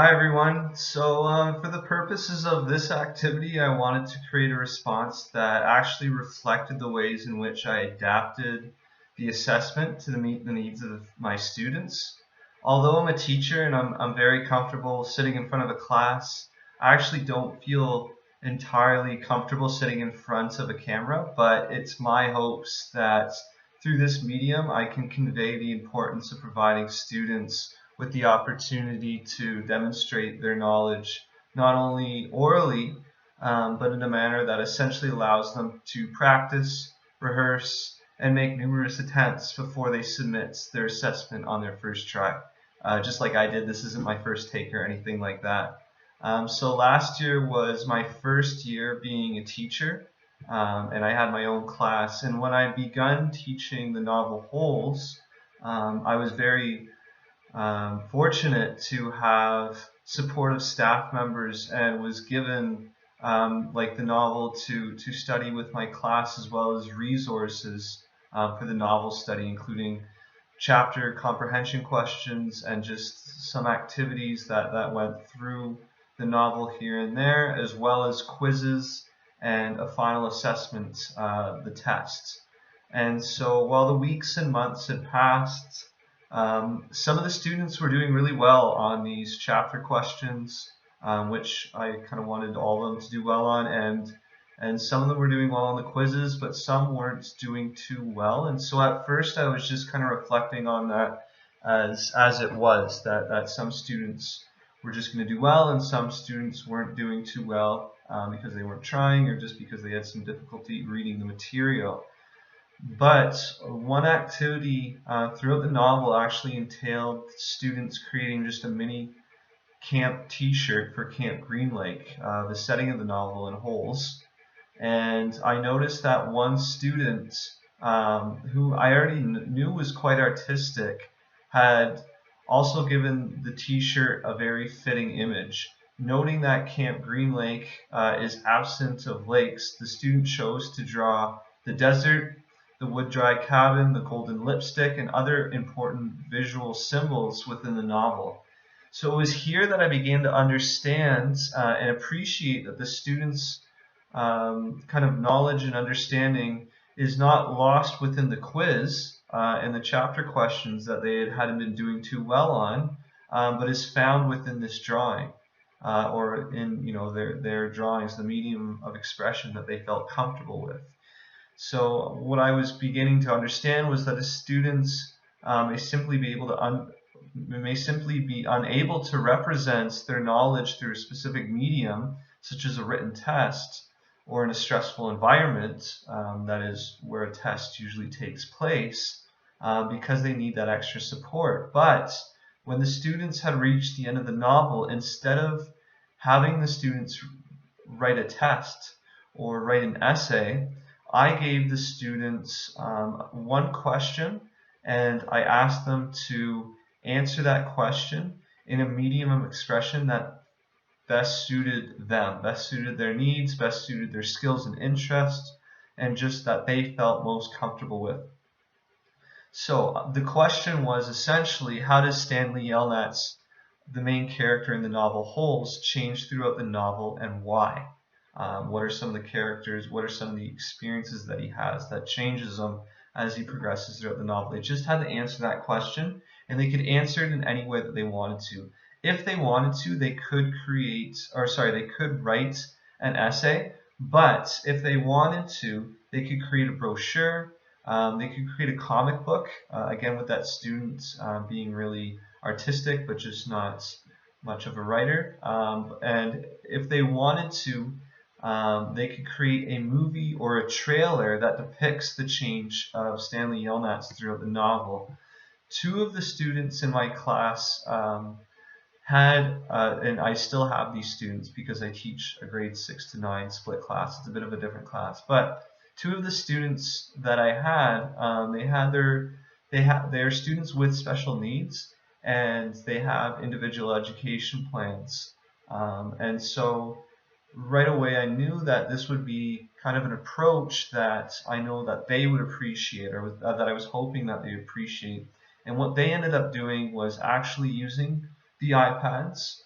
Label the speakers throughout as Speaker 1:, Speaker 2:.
Speaker 1: Hi everyone. For the purposes of this activity, I wanted to create a response that actually reflected the ways in which I adapted the assessment to meet the needs of my students. Although I'm a teacher and I'm very comfortable sitting in front of a class, I actually don't feel entirely comfortable sitting in front of a camera, but it's my hopes that through this medium I can convey the importance of providing students with the opportunity to demonstrate their knowledge not only orally, but in a manner that essentially allows them to practice, rehearse, and make numerous attempts before they submit their assessment on their first try. Just like I did, this isn't my first take or anything like that. So last year was my first year being a teacher, and I had my own class. And when I begun teaching the novel Holes, I was very fortunate to have supportive staff members and was given like the novel to study with my class, as well as resources for the novel study, including chapter comprehension questions and just some activities that went through the novel here and there, as well as quizzes and a final assessment, the test. And so while the weeks and months had passed, some of the students were doing really well on these chapter questions, which I kind of wanted all of them to do well on, and some of them were doing well on the quizzes, but some weren't doing too well. And so at first I was just kind of reflecting on that as it was, that some students were just going to do well and some students weren't doing too well because they weren't trying or just because they had some difficulty reading the material. But one activity throughout the novel actually entailed students creating just a mini camp t-shirt for Camp Green Lake, the setting of the novel in Holes. And I noticed that one student, who I already knew was quite artistic, had also given the t-shirt a very fitting image. Noting that Camp Green Lake is absent of lakes, the student chose to draw the desert, the wood-dry cabin, the golden lipstick, and other important visual symbols within the novel. So it was here that I began to understand and appreciate that the students' kind of knowledge and understanding is not lost within the quiz and the chapter questions that they hadn't been doing too well on, but is found within this drawing. Or in their drawings, the medium of expression that they felt comfortable with. So what I was beginning to understand was that the students may simply be unable to represent their knowledge through a specific medium, such as a written test, or in a stressful environment, that is where a test usually takes place, because they need that extra support. But when the students had reached the end of the novel, instead of having the students write a test or write an essay, I gave the students one question, and I asked them to answer that question in a medium of expression that best suited them, best suited their needs, best suited their skills and interests, and just that they felt most comfortable with. So the question was essentially, how does Stanley Yelnats, the main character in the novel Holes, change throughout the novel, and why? What are some of the characters? What are some of the experiences that he has that changes him as he progresses throughout the novel? They just had to answer that question, and they could answer it in any way that they wanted to. If they wanted to, they could write an essay. But if they wanted to, they could create a brochure. They could create a comic book, again with that student being really artistic, but just not much of a writer. And if they wanted to, they could create a movie or a trailer that depicts the change of Stanley Yelnats throughout the novel. Two of the students in my class had, and I still have these students because I teach a grade 6 to 9 split class. It's a bit of a different class, but two of the students that I had, they're students with special needs, and they have individual education plans, and so right away I knew that this would be kind of an approach that I know that they would appreciate, or that I was hoping that they appreciate. And what they ended up doing was actually using the iPads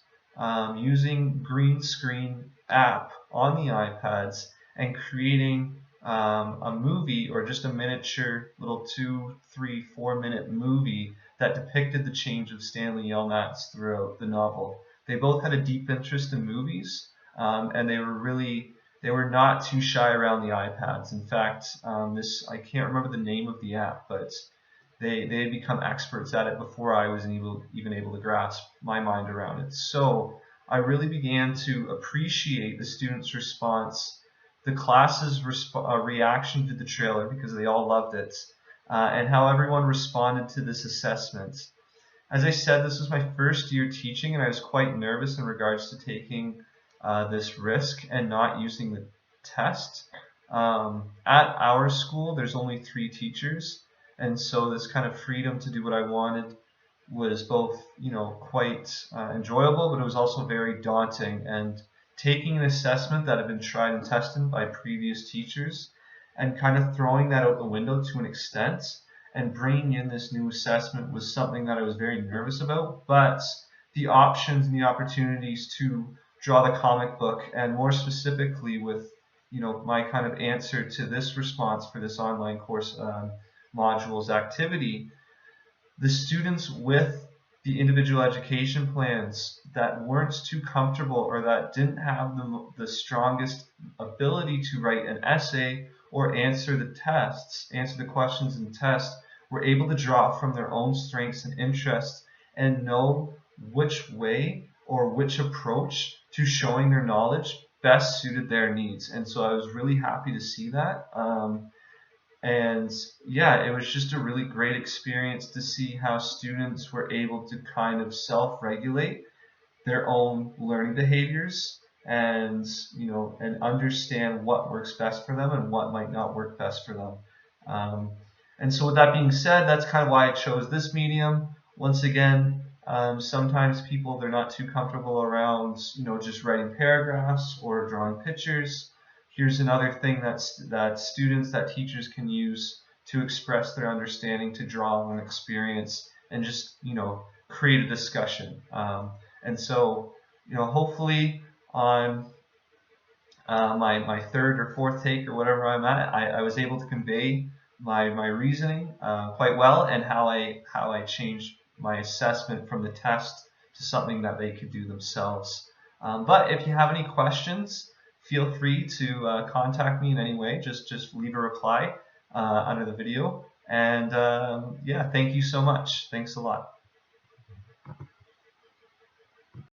Speaker 1: using green screen app on the iPads and creating a movie, or just a miniature little 2, 3, 4 minute movie that depicted the change of Stanley Yelnats throughout the novel. They both had a deep interest in movies, and they were not too shy around the iPads. In fact, I can't remember the name of the app, but they had become experts at it before I was even able to grasp my mind around it. So I really began to appreciate the students' response, the class's reaction to the trailer, because they all loved it, and how everyone responded to this assessment. As I said, this was my first year teaching, and I was quite nervous in regards to taking this risk and not using the test. At our school, there's only 3 teachers, and so this kind of freedom to do what I wanted was both, quite enjoyable, but it was also very daunting. And taking an assessment that had been tried and tested by previous teachers and kind of throwing that out the window to an extent and bringing in this new assessment was something that I was very nervous about. But the options and the opportunities to draw the comic book, and more specifically with my kind of answer to this response for this online course modules activity, the students with the individual education plans that weren't too comfortable or that didn't have the strongest ability to write an essay or answer the questions in the test, were able to draw from their own strengths and interests and know which way or which approach to showing their knowledge best suited their needs. And so I was really happy to see that. And yeah, it was just a really great experience to see how students were able to kind of self-regulate their own learning behaviors and and understand what works best for them and what might not work best for them. And so with that being said, that's kind of why I chose this medium. Once again, sometimes people, they're not too comfortable around just writing paragraphs or drawing pictures. Here's another thing that students, that teachers can use to express their understanding, to draw on experience, and just create a discussion. And so hopefully on my third or fourth take or whatever I'm at, I was able to convey my reasoning quite well, and how I changed my assessment from the test to something that they could do themselves. But if you have any questions, feel free to contact me in any way. Just leave a reply under the video. And yeah, thank you so much. Thanks a lot.